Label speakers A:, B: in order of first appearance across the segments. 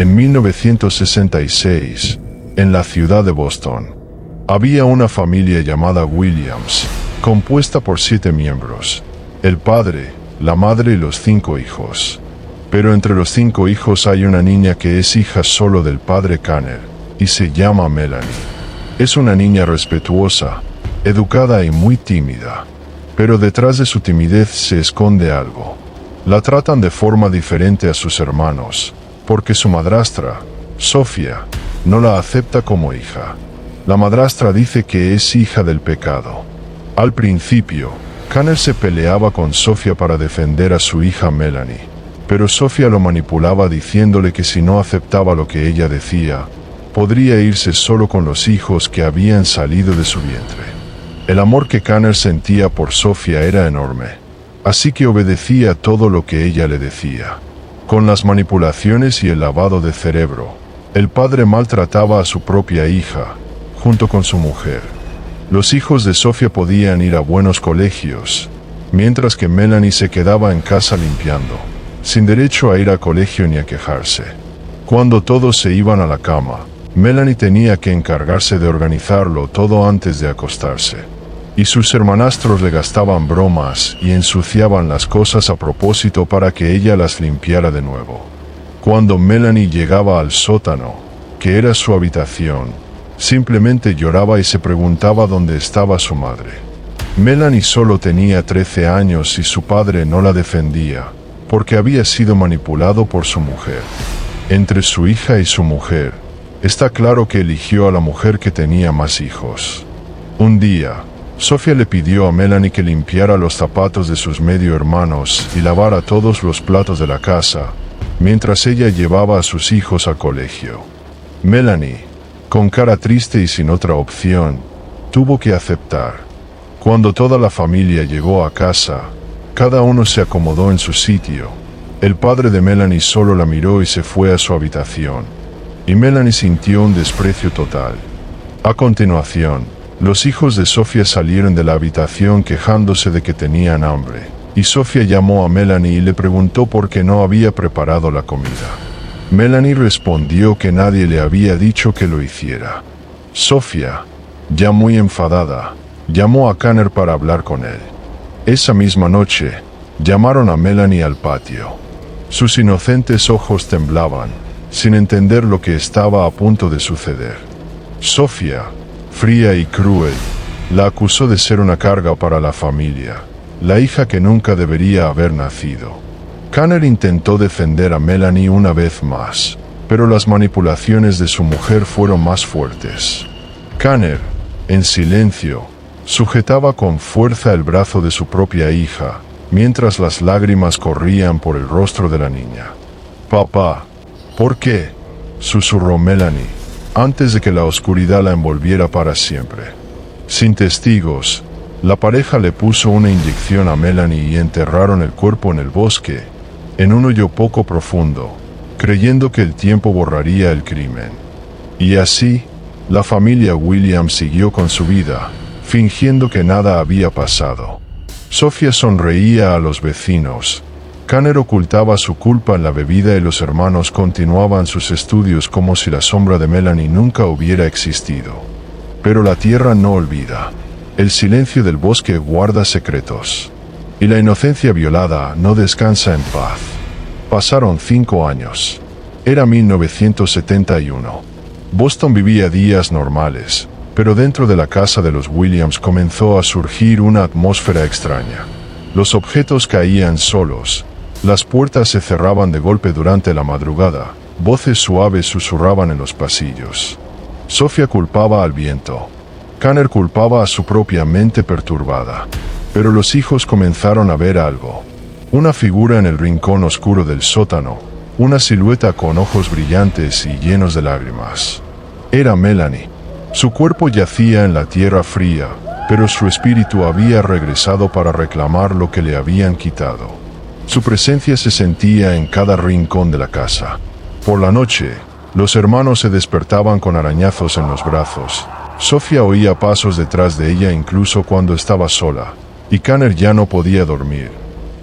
A: En 1966, en la ciudad de Boston, había una familia llamada Williams, compuesta por 7 miembros: el padre, la madre y los 5 hijos. Pero entre los 5 hijos hay una niña que es hija solo del padre Kanner, y se llama Melanie. Es una niña respetuosa, educada y muy tímida. Pero detrás de su timidez se esconde algo. La tratan de forma diferente a sus hermanos, porque su madrastra, Sofía, no la acepta como hija. La madrastra dice que es hija del pecado. Al principio, Kanner se peleaba con Sofía para defender a su hija Melanie, pero Sofía lo manipulaba diciéndole que si no aceptaba lo que ella decía, podría irse solo con los hijos que habían salido de su vientre. El amor que Kanner sentía por Sofía era enorme, así que obedecía todo lo que ella le decía. Con las manipulaciones y el lavado de cerebro, el padre maltrataba a su propia hija, junto con su mujer. Los hijos de Sofía podían ir a buenos colegios, mientras que Melanie se quedaba en casa limpiando, sin derecho a ir a colegio ni a quejarse. Cuando todos se iban a la cama, Melanie tenía que encargarse de organizarlo todo antes de acostarse. Y sus hermanastros le gastaban bromas y ensuciaban las cosas a propósito para que ella las limpiara de nuevo. Cuando Melanie llegaba al sótano, que era su habitación, simplemente lloraba y se preguntaba dónde estaba su madre. Melanie solo tenía 13 años y su padre no la defendía, porque había sido manipulado por su mujer. Entre su hija y su mujer, está claro que eligió a la mujer que tenía más hijos. Un día, Sofía le pidió a Melanie que limpiara los zapatos de sus medio hermanos y lavara todos los platos de la casa, mientras ella llevaba a sus hijos al colegio. Melanie, con cara triste y sin otra opción, tuvo que aceptar. Cuando toda la familia llegó a casa, cada uno se acomodó en su sitio. El padre de Melanie solo la miró y se fue a su habitación, y Melanie sintió un desprecio total. A continuación, los hijos de Sofía salieron de la habitación quejándose de que tenían hambre, y Sofía llamó a Melanie y le preguntó por qué no había preparado la comida. Melanie respondió que nadie le había dicho que lo hiciera. Sofía, ya muy enfadada, llamó a Kanner para hablar con él. Esa misma noche, llamaron a Melanie al patio. Sus inocentes ojos temblaban, sin entender lo que estaba a punto de suceder. Sofía, fría y cruel, la acusó de ser una carga para la familia, la hija que nunca debería haber nacido. Kanner intentó defender a Melanie una vez más, pero las manipulaciones de su mujer fueron más fuertes. Kanner, en silencio, sujetaba con fuerza el brazo de su propia hija, mientras las lágrimas corrían por el rostro de la niña. «Papá, ¿por qué?», susurró Melanie, antes de que la oscuridad la envolviera para siempre. Sin testigos, la pareja le puso una inyección a Melanie y enterraron el cuerpo en el bosque, en un hoyo poco profundo, creyendo que el tiempo borraría el crimen. Y así, la familia Williams siguió con su vida, fingiendo que nada había pasado. Sofía sonreía a los vecinos. Kanner ocultaba su culpa en la bebida y los hermanos continuaban sus estudios como si la sombra de Melanie nunca hubiera existido. Pero la tierra no olvida. El silencio del bosque guarda secretos. Y la inocencia violada no descansa en paz. Pasaron 5 años. Era 1971. Boston vivía días normales, pero dentro de la casa de los Williams comenzó a surgir una atmósfera extraña. Los objetos caían solos. Las puertas se cerraban de golpe durante la madrugada, voces suaves susurraban en los pasillos. Sofía culpaba al viento. Kanner culpaba a su propia mente perturbada. Pero los hijos comenzaron a ver algo. Una figura en el rincón oscuro del sótano, una silueta con ojos brillantes y llenos de lágrimas. Era Melanie. Su cuerpo yacía en la tierra fría, pero su espíritu había regresado para reclamar lo que le habían quitado. Su presencia se sentía en cada rincón de la casa. Por la noche, los hermanos se despertaban con arañazos en los brazos. Sofía oía pasos detrás de ella incluso cuando estaba sola, y Kanner ya no podía dormir.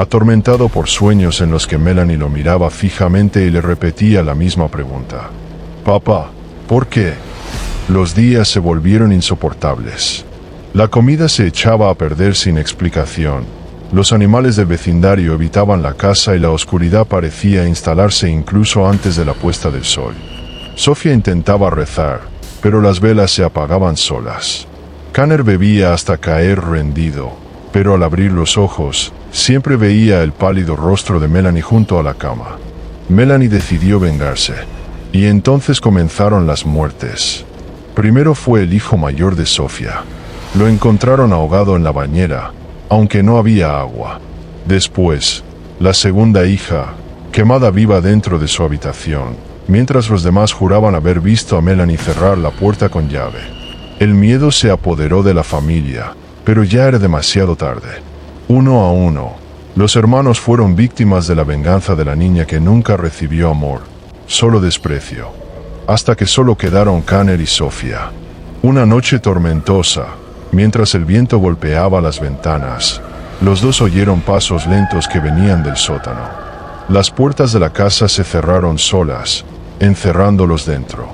A: atormentado por sueños en los que Melanie lo miraba fijamente y le repetía la misma pregunta. «Papá, ¿por qué?». Los días se volvieron insoportables. La comida se echaba a perder sin explicación. Los animales del vecindario evitaban la casa y la oscuridad parecía instalarse incluso antes de la puesta del sol. Sofía intentaba rezar, pero las velas se apagaban solas. Connor bebía hasta caer rendido, pero al abrir los ojos, siempre veía el pálido rostro de Melanie junto a la cama. Melanie decidió vengarse, y entonces comenzaron las muertes. Primero fue el hijo mayor de Sofía. Lo encontraron ahogado en la bañera, aunque no había agua. Después, la segunda hija, quemada viva dentro de su habitación, mientras los demás juraban haber visto a Melanie cerrar la puerta con llave. El miedo se apoderó de la familia, pero ya era demasiado tarde. Uno a uno, los hermanos fueron víctimas de la venganza de la niña que nunca recibió amor, solo desprecio. Hasta que solo quedaron Connor y Sofía. Una noche tormentosa, mientras el viento golpeaba las ventanas, los dos oyeron pasos lentos que venían del sótano. Las puertas de la casa se cerraron solas, encerrándolos dentro.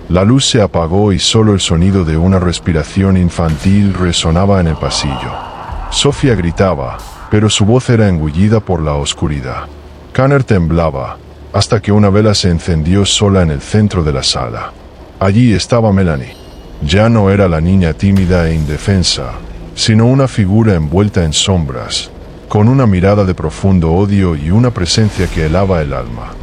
A: La luz se apagó y solo el sonido de una respiración infantil resonaba en el pasillo. Sofía gritaba, pero su voz era engullida por la oscuridad. Connor temblaba, hasta que una vela se encendió sola en el centro de la sala. Allí estaba Melanie. Ya no era la niña tímida e indefensa, sino una figura envuelta en sombras, con una mirada de profundo odio y una presencia que helaba el alma.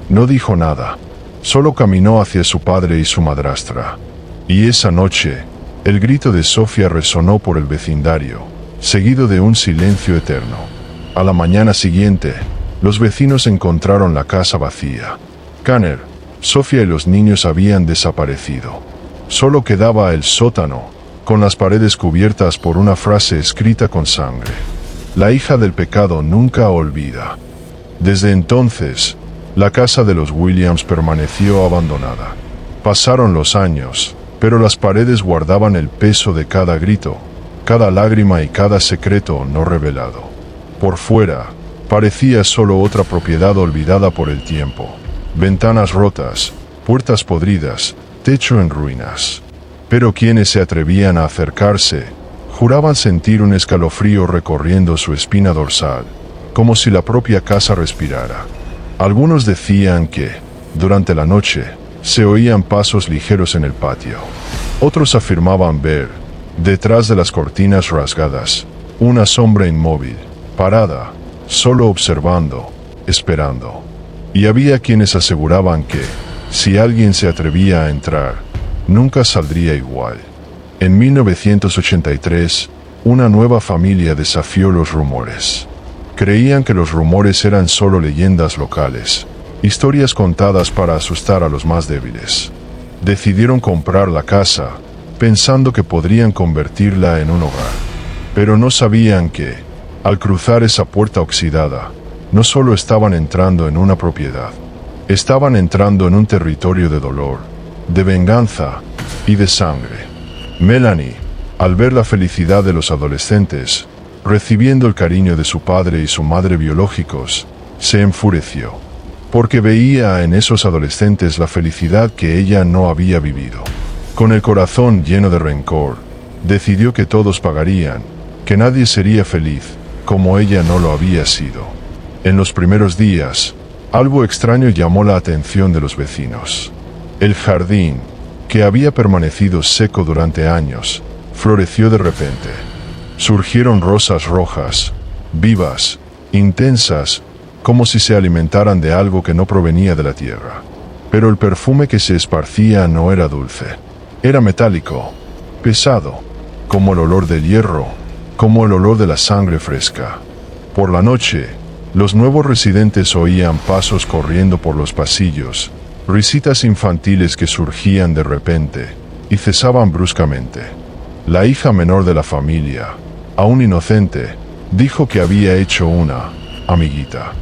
A: No dijo nada, solo caminó hacia su padre y su madrastra. Y esa noche, el grito de Sofía resonó por el vecindario, seguido de un silencio eterno. A la mañana siguiente, los vecinos encontraron la casa vacía. Connor, Sofía y los niños habían desaparecido. Solo quedaba el sótano, con las paredes cubiertas por una frase escrita con sangre. La hija del pecado nunca olvida. Desde entonces, la casa de los Williams permaneció abandonada. Pasaron los años, pero las paredes guardaban el peso de cada grito, cada lágrima y cada secreto no revelado. Por fuera, parecía solo otra propiedad olvidada por el tiempo. Ventanas rotas, puertas podridas, techo en ruinas. Pero quienes se atrevían a acercarse, juraban sentir un escalofrío recorriendo su espina dorsal, como si la propia casa respirara. Algunos decían que, durante la noche, se oían pasos ligeros en el patio. Otros afirmaban ver, detrás de las cortinas rasgadas, una sombra inmóvil, parada, solo observando, esperando. Y había quienes aseguraban que, si alguien se atrevía a entrar, nunca saldría igual. En 1983, una nueva familia desafió los rumores. Creían que los rumores eran solo leyendas locales, historias contadas para asustar a los más débiles. Decidieron comprar la casa, pensando que podrían convertirla en un hogar. Pero no sabían que, al cruzar esa puerta oxidada, no solo estaban entrando en una propiedad, estaban entrando en un territorio de dolor, de venganza y de sangre. Melanie, al ver la felicidad de los adolescentes, recibiendo el cariño de su padre y su madre biológicos, se enfureció, porque veía en esos adolescentes la felicidad que ella no había vivido. Con el corazón lleno de rencor, decidió que todos pagarían, que nadie sería feliz, como ella no lo había sido. En los primeros días, algo extraño llamó la atención de los vecinos. El jardín, que había permanecido seco durante años, floreció de repente. Surgieron rosas rojas, vivas, intensas, como si se alimentaran de algo que no provenía de la tierra. Pero el perfume que se esparcía no era dulce. Era metálico, pesado, como el olor del hierro, como el olor de la sangre fresca. Por la noche, los nuevos residentes oían pasos corriendo por los pasillos, risitas infantiles que surgían de repente y cesaban bruscamente. La hija menor de la familia, aún inocente, dijo que había hecho una amiguita.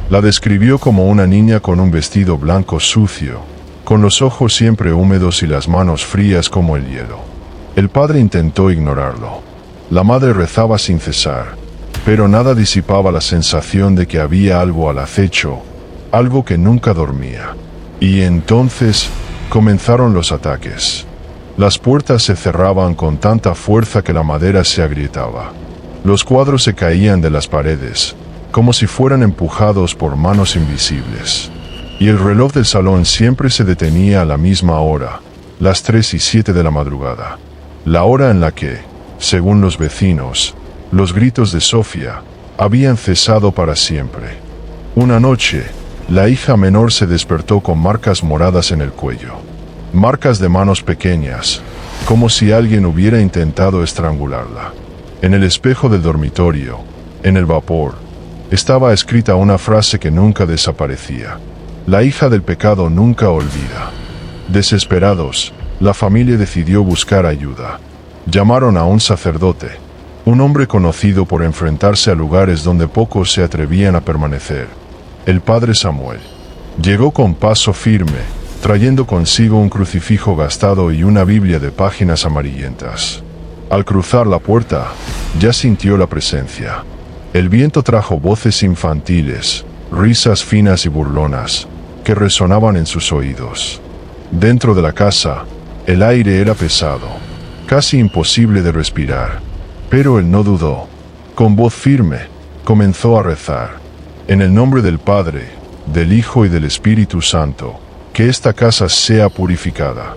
A: La describió como una niña con un vestido blanco sucio, con los ojos siempre húmedos y las manos frías como el hielo. El padre intentó ignorarlo. La madre rezaba sin cesar, pero nada disipaba la sensación de que había algo al acecho, algo que nunca dormía. Y entonces comenzaron los ataques. Las puertas se cerraban con tanta fuerza que la madera se agrietaba. Los cuadros se caían de las paredes, como si fueran empujados por manos invisibles. Y el reloj del salón siempre se detenía a la misma hora, las 3:07 de la madrugada. La hora en la que, según los vecinos, los gritos de Sofía habían cesado para siempre. Una noche, la hija menor se despertó con marcas moradas en el cuello. Marcas de manos pequeñas, como si alguien hubiera intentado estrangularla. En el espejo del dormitorio, en el vapor, estaba escrita una frase que nunca desaparecía. La hija del pecado nunca olvida. Desesperados, la familia decidió buscar ayuda. Llamaron a un sacerdote, un hombre conocido por enfrentarse a lugares donde pocos se atrevían a permanecer. El padre Samuel. Llegó con paso firme, trayendo consigo un crucifijo gastado y una Biblia de páginas amarillentas. Al cruzar la puerta, ya sintió la presencia. El viento trajo voces infantiles, risas finas y burlonas, que resonaban en sus oídos. Dentro de la casa, el aire era pesado, casi imposible de respirar. Pero él no dudó. Con voz firme, comenzó a rezar. En el nombre del Padre, del Hijo y del Espíritu Santo, que esta casa sea purificada.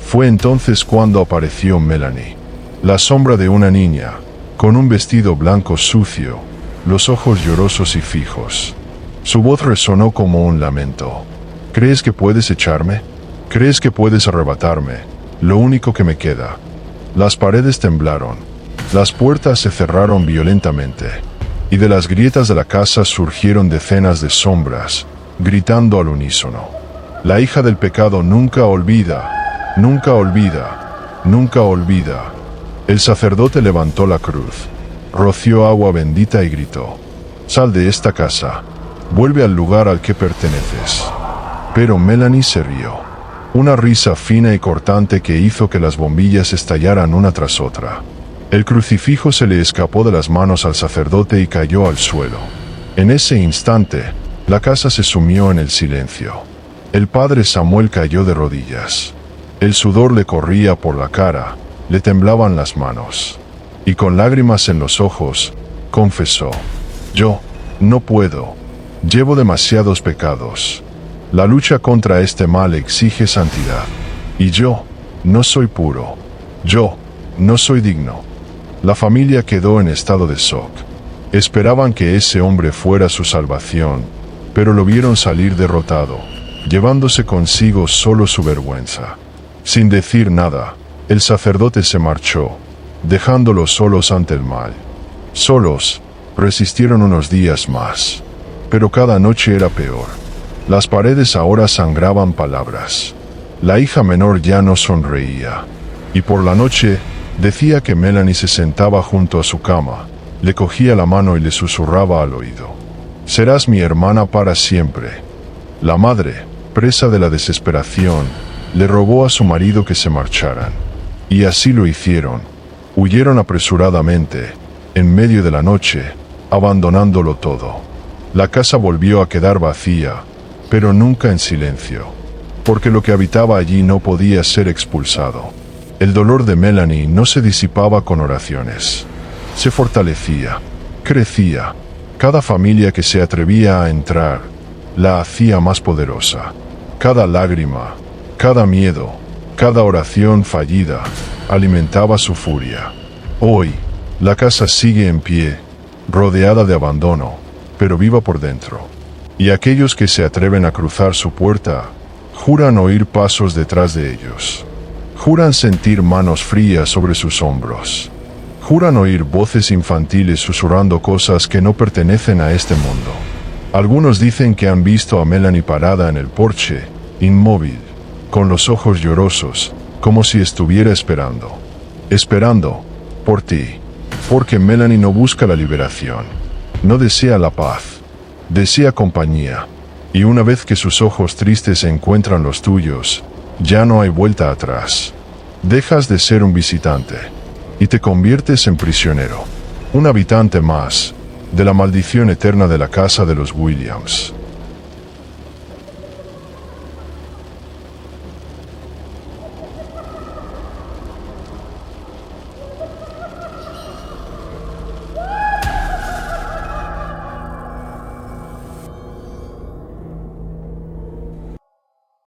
A: Fue entonces cuando apareció Melanie, la sombra de una niña, con un vestido blanco sucio, los ojos llorosos y fijos. Su voz resonó como un lamento. ¿Crees que puedes echarme? ¿Crees que puedes arrebatarme lo único que me queda? Las paredes temblaron, las puertas se cerraron violentamente, y de las grietas de la casa surgieron decenas de sombras, gritando al unísono. La hija del pecado nunca olvida, nunca olvida, nunca olvida. El sacerdote levantó la cruz, roció agua bendita y gritó: «Sal de esta casa, vuelve al lugar al que perteneces». Pero Melanie se rió. Una risa fina y cortante que hizo que las bombillas estallaran una tras otra. El crucifijo se le escapó de las manos al sacerdote y cayó al suelo. En ese instante, la casa se sumió en el silencio. El padre Samuel cayó de rodillas. El sudor le corría por la cara, le temblaban las manos. Y con lágrimas en los ojos, confesó: «Yo no puedo. Llevo demasiados pecados. La lucha contra este mal exige santidad. Y yo no soy puro. Yo no soy digno». La familia quedó en estado de shock. Esperaban que ese hombre fuera su salvación, pero lo vieron salir derrotado, llevándose consigo solo su vergüenza. Sin decir nada, el sacerdote se marchó, dejándolos solos ante el mal. Solos, resistieron unos días más. Pero cada noche era peor. Las paredes ahora sangraban palabras. La hija menor ya no sonreía. Y por la noche, decía que Melanie se sentaba junto a su cama, le cogía la mano y le susurraba al oído: «Serás mi hermana para siempre». La madre, presa de la desesperación, le rogó a su marido que se marcharan. Y así lo hicieron. Huyeron apresuradamente, en medio de la noche, abandonándolo todo. La casa volvió a quedar vacía, pero nunca en silencio, porque lo que habitaba allí no podía ser expulsado. El dolor de Melanie no se disipaba con oraciones. Se fortalecía, crecía. Cada familia que se atrevía a entrar, la hacía más poderosa. Cada lágrima, cada miedo, cada oración fallida, alimentaba su furia. Hoy, la casa sigue en pie, rodeada de abandono, pero viva por dentro. Y aquellos que se atreven a cruzar su puerta, juran oír pasos detrás de ellos. Juran sentir manos frías sobre sus hombros. Juran oír voces infantiles susurrando cosas que no pertenecen a este mundo. Algunos dicen que han visto a Melanie parada en el porche, inmóvil, con los ojos llorosos, como si estuviera esperando. Esperando, por ti. Porque Melanie no busca la liberación. No desea la paz. Desea compañía. Y una vez que sus ojos tristes encuentran los tuyos, ya no hay vuelta atrás. Dejas de ser un visitante y te conviertes en prisionero. Un habitante más, de la maldición eterna de la casa de los Williams.